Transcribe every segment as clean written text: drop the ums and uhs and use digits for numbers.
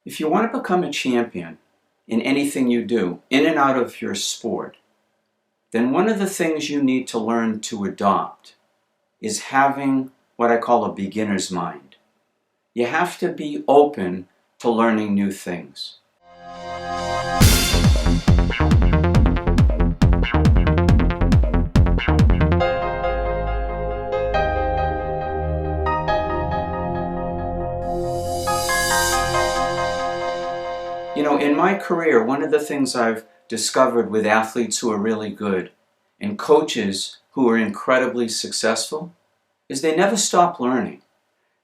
If you want to become a champion in anything you do, in and out of your sport, then one of the things you need to learn to adopt is having what I call a beginner's mind. You have to be open to learning new things. You know, in my career, one of the things I've discovered with athletes who are really good and coaches who are incredibly successful is they never stop learning.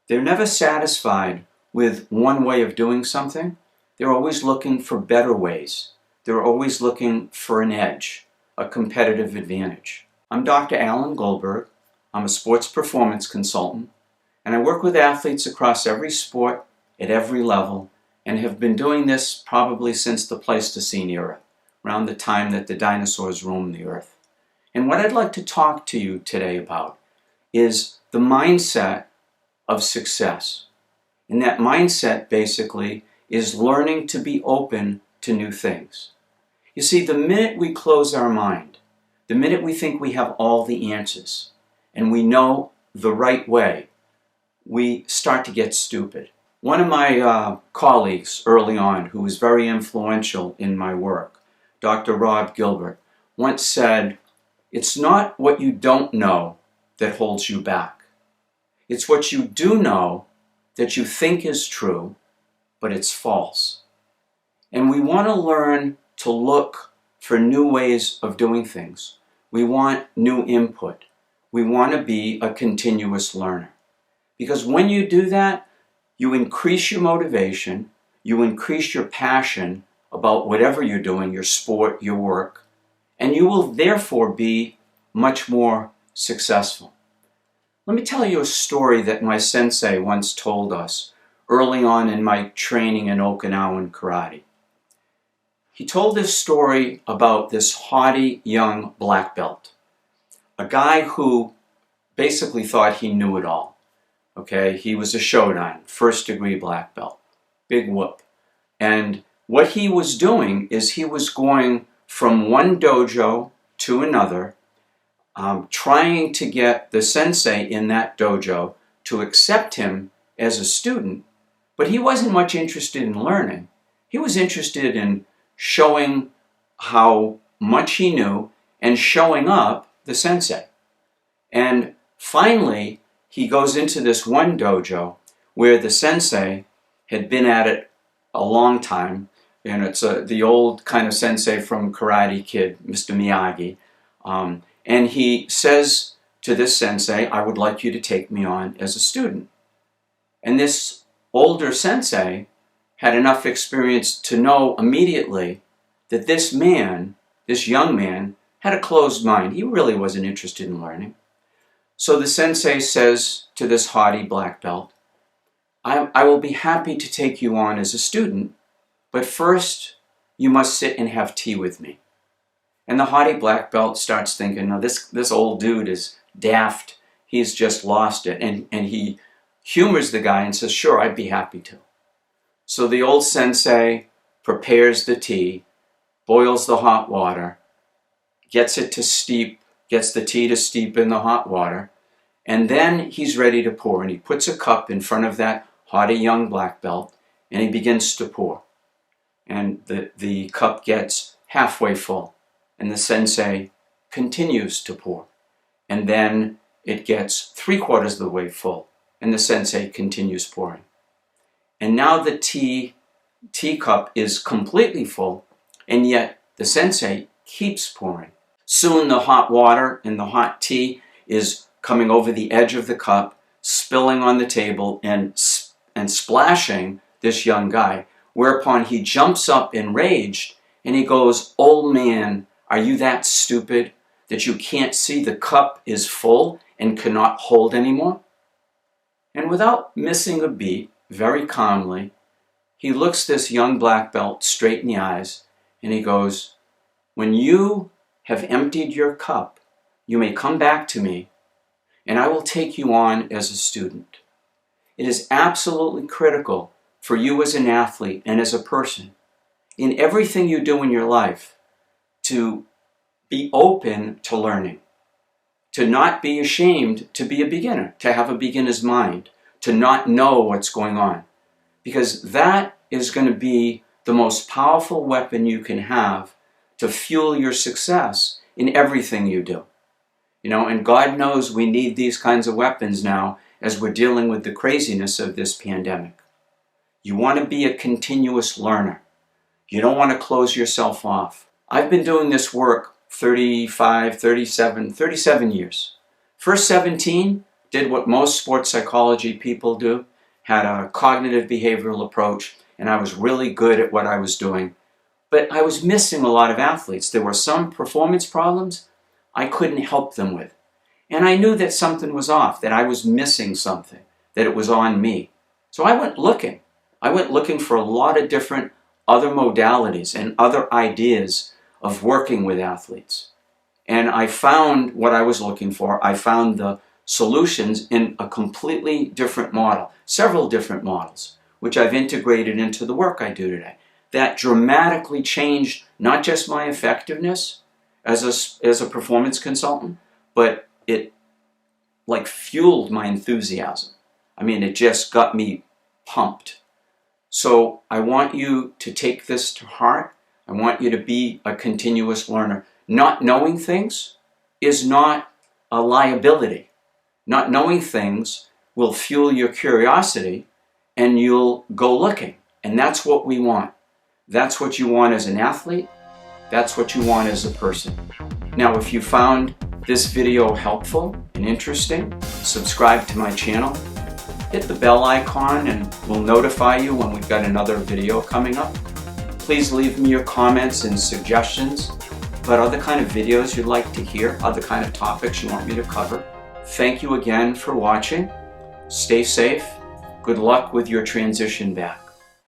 They're never satisfied with one way of doing something. They're always looking for better ways. They're always looking for an edge, a competitive advantage. I'm Dr. Alan Goldberg. I'm a sports performance consultant, and I work with athletes across every sport at every level, and have been doing this probably since the Pleistocene era, around the time that the dinosaurs roamed the earth. And what I'd like to talk to you today about is the mindset of success. And that mindset basically is learning to be open to new things. You see, the minute we close our mind, the minute we think we have all the answers and we know the right way, we start to get stupid. One of my colleagues early on, who was very influential in my work, Dr. Rob Gilbert, once said, "It's not what you don't know that holds you back. It's what you do know that you think is true, but it's false." And we want to learn to look for new ways of doing things. We want new input. We want to be a continuous learner. Because when you do that, you increase your motivation, you increase your passion about whatever you're doing, your sport, your work, and you will therefore be much more successful. Let me tell you a story that my sensei once told us early on in my training in Okinawan karate. He told this story about this haughty young black belt, a guy who basically thought he knew it all. Okay, he was a shodan, first degree black belt, big whoop. And what he was doing is he was going from one dojo to another, trying to get the sensei in that dojo to accept him as a student, but he wasn't much interested in learning. He was interested in showing how much he knew and showing up the sensei. And finally, he goes into this one dojo where the sensei had been at it a long time, and it's the old kind of sensei from Karate Kid, Mr. Miyagi. And he says to this sensei, "I would like you to take me on as a student." And this older sensei had enough experience to know immediately that this young man, had a closed mind. He really wasn't interested in learning. So the sensei says to this haughty black belt, I will be happy to take you on as a student, but first you must sit and have tea with me." And the haughty black belt starts thinking, "No, this old dude is daft. He's just lost it." And he humors the guy and says, "Sure, I'd be happy to." So the old sensei prepares the tea, boils the hot water, gets the tea to steep in the hot water, and then he's ready to pour. And he puts a cup in front of that haughty young black belt, and he begins to pour. And the cup gets halfway full, and the sensei continues to pour. And then it gets 3/4 of the way full, and the sensei continues pouring. And now the teacup is completely full, and yet the sensei keeps pouring. Soon the hot water and the hot tea is coming over the edge of the cup, spilling on the table and splashing this young guy, whereupon he jumps up enraged and he goes, "Old man, are you that stupid that you can't see the cup is full and cannot hold anymore?" And without missing a beat, very calmly, he looks this young black belt straight in the eyes and he goes, "When you have emptied your cup, you may come back to me and I will take you on as a student." It is absolutely critical for you as an athlete and as a person, in everything you do in your life, to be open to learning, to not be ashamed to be a beginner, to have a beginner's mind, to not know what's going on. Because that is going to be the most powerful weapon you can have to fuel your success in everything you do. And God knows we need these kinds of weapons now as we're dealing with the craziness of this pandemic. You want to be a continuous learner. You don't want to close yourself off. I've been doing this work 37 years. First 17, did what most sports psychology people do, had a cognitive behavioral approach, and I was really good at what I was doing. But I was missing a lot of athletes. There were some performance problems I couldn't help them with. And I knew that something was off, that I was missing something, that it was on me. So I went looking. I went looking for a lot of different other modalities and other ideas of working with athletes. And I found what I was looking for. I found the solutions in a completely different model, several different models, which I've integrated into the work I do today. That dramatically changed not just my effectiveness as a performance consultant, but it fueled my enthusiasm. It just got me pumped. So I want you to take this to heart. I want you to be a continuous learner. Not knowing things is not a liability. Not knowing things will fuel your curiosity and you'll go looking. And that's what we want. That's what you want as an athlete. That's what you want as a person. Now, if you found this video helpful and interesting, subscribe to my channel. Hit the bell icon and we'll notify you when we've got another video coming up. Please leave me your comments and suggestions about other kind of videos you'd like to hear, other kind of topics you want me to cover. Thank you again for watching. Stay safe. Good luck with your transition back.